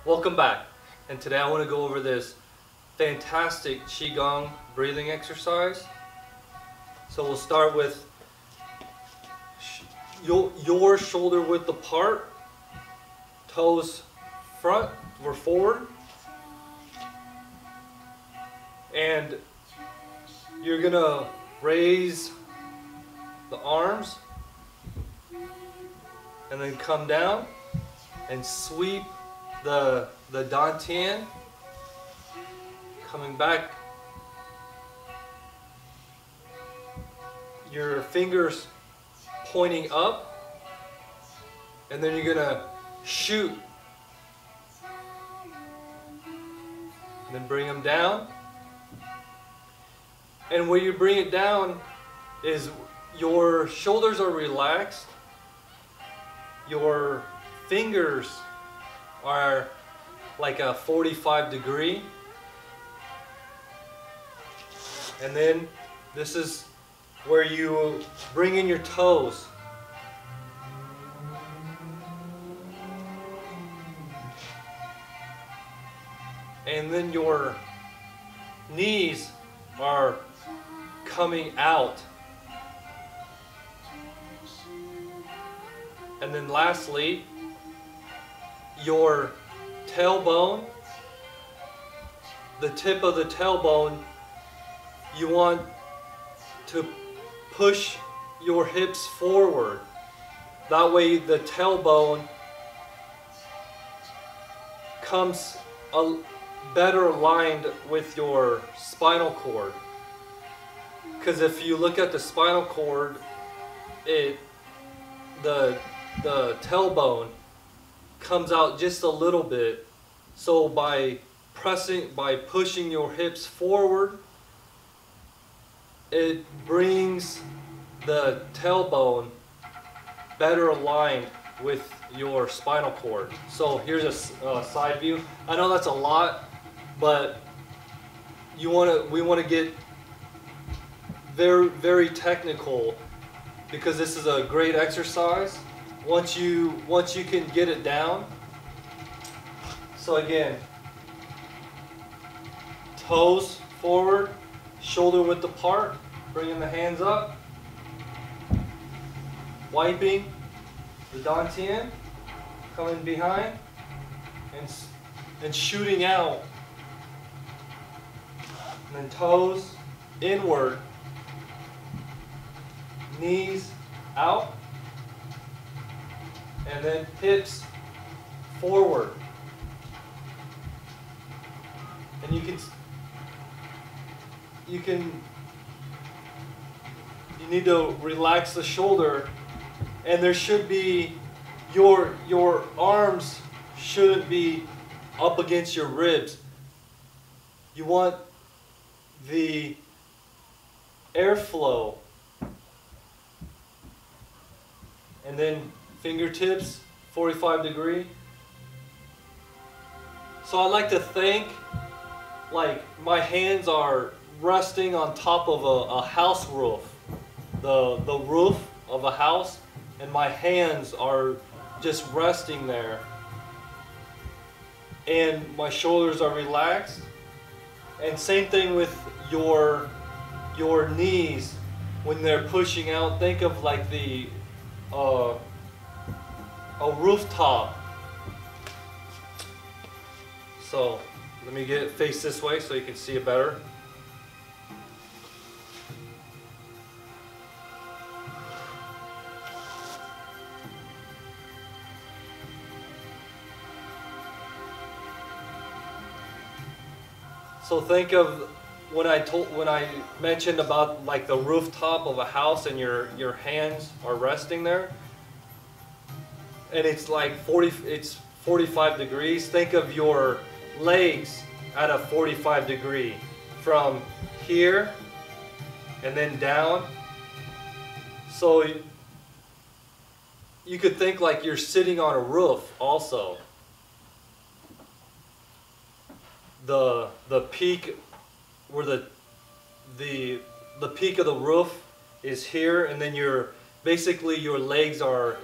Welcome back, and today I want to go over this fantastic Qigong breathing exercise. So we'll start with your shoulder width apart, toes front or forward, and you're gonna raise the arms and then come down and sweep the dantian, coming back, your fingers pointing up, and then you're gonna shoot and then bring them down. And when you bring it down is your shoulders are relaxed, your fingers are like a 45-degree, and then this is where you bring in your toes. And then your knees are coming out. And then lastly, your tailbone, the tip of the tailbone, you want to push your hips forward. That way the tailbone comes better aligned with your spinal cord. Because if you look at the spinal cord, the tailbone comes out just a little bit. So by pushing your hips forward, it brings the tailbone better aligned with your spinal cord. So here's a side view. I know that's a lot, but we want to get very, very technical, because this is a great exercise once you can get it down. So again, toes forward, shoulder width apart, bringing the hands up, wiping the dantian, coming behind, and shooting out, and then toes inward, knees out, and then hips forward. And you need to relax the shoulder, and there should be your arms shouldn't be up against your ribs. You want the airflow. And then fingertips, 45-degree. So I like to think like my hands are resting on top of a house roof, the roof of a house, and my hands are just resting there. And my shoulders are relaxed. And same thing with your knees when they're pushing out. Think of like a rooftop. So let me get it face this way so you can see it better. So think of when I mentioned about like the rooftop of a house and your hands are resting there, and it's like 45 degrees. Think of your legs at a 45-degree from here and then down. So you could think like you're sitting on a roof also. The peak where the peak of the roof is here, and then basically your legs are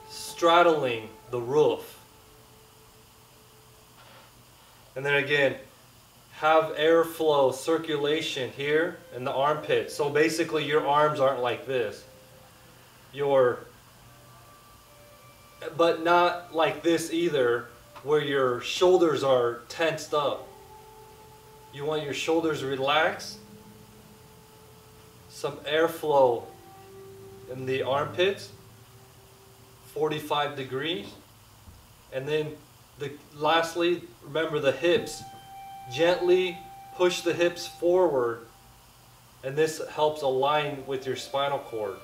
straddling the roof. And then again, have airflow, circulation here in the armpit. So basically your arms aren't like this. But not like this either, where your shoulders are tensed up. You want your shoulders relaxed. Some airflow in the armpits, 45 degrees. And then lastly, remember the hips. Gently push the hips forward, and this helps align with your spinal cord.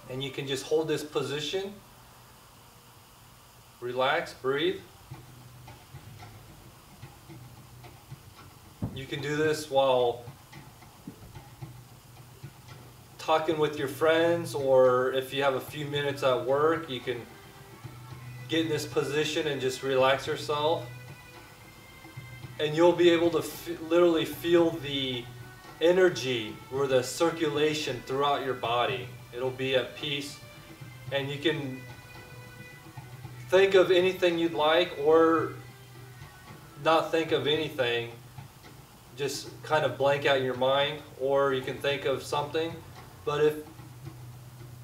And you can just hold this position, relax, breathe. You can do this while talking with your friends, or if you have a few minutes at work, you can get in this position and just relax yourself. And you'll be able to literally feel the energy or the circulation throughout your body. It'll be at peace, and you can think of anything you'd like, or not think of anything, just kind of blank out your mind, or you can think of something. But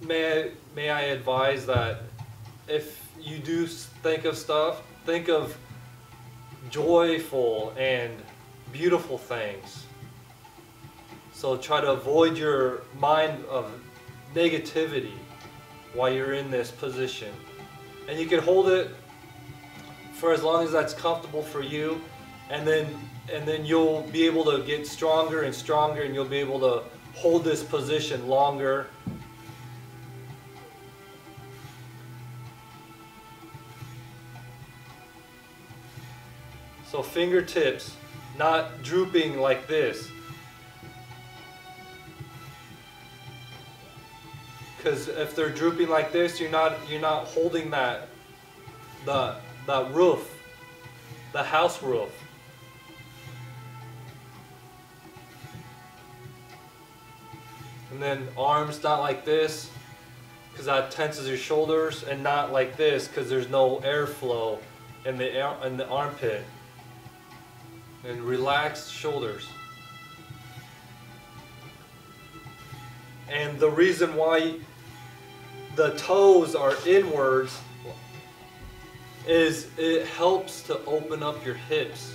may I advise that if you do think of stuff, think of joyful and beautiful things. So try to avoid your mind of negativity while you're in this position. And you can hold it for as long as that's comfortable for you, and then you'll be able to get stronger and stronger, and you'll be able to hold this position longer. So fingertips not drooping like this, because if they're drooping like this, you're not holding that roof, the house roof. And then arms not like this, because that tenses your shoulders, and not like this, because there's no airflow in the armpit. And relaxed shoulders. And the reason why the toes are inwards is it helps to open up your hips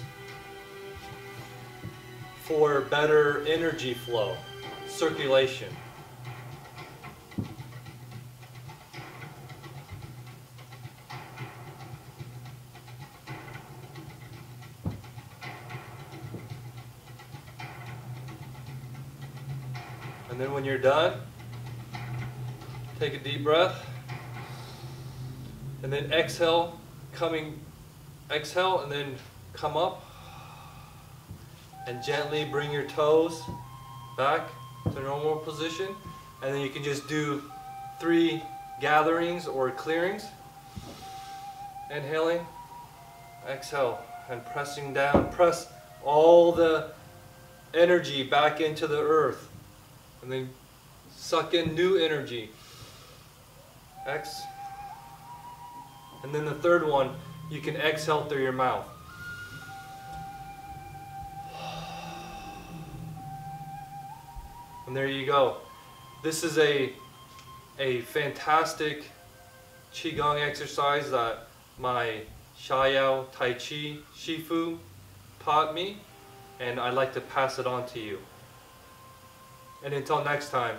for better energy flow, circulation. And then when you're done, take a deep breath, and then exhale, exhale, and then come up, and gently bring your toes back to normal position. And then you can just do 3 gatherings or clearings. Inhaling, exhale, and pressing down. Press all the energy back into the earth. And then suck in new energy. X. And then the third one, you can exhale through your mouth. And there you go. This is a fantastic Qigong exercise that my Xiaoyao Tai Chi Shifu taught me, and I'd like to pass it on to you. And until next time,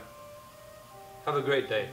have a great day.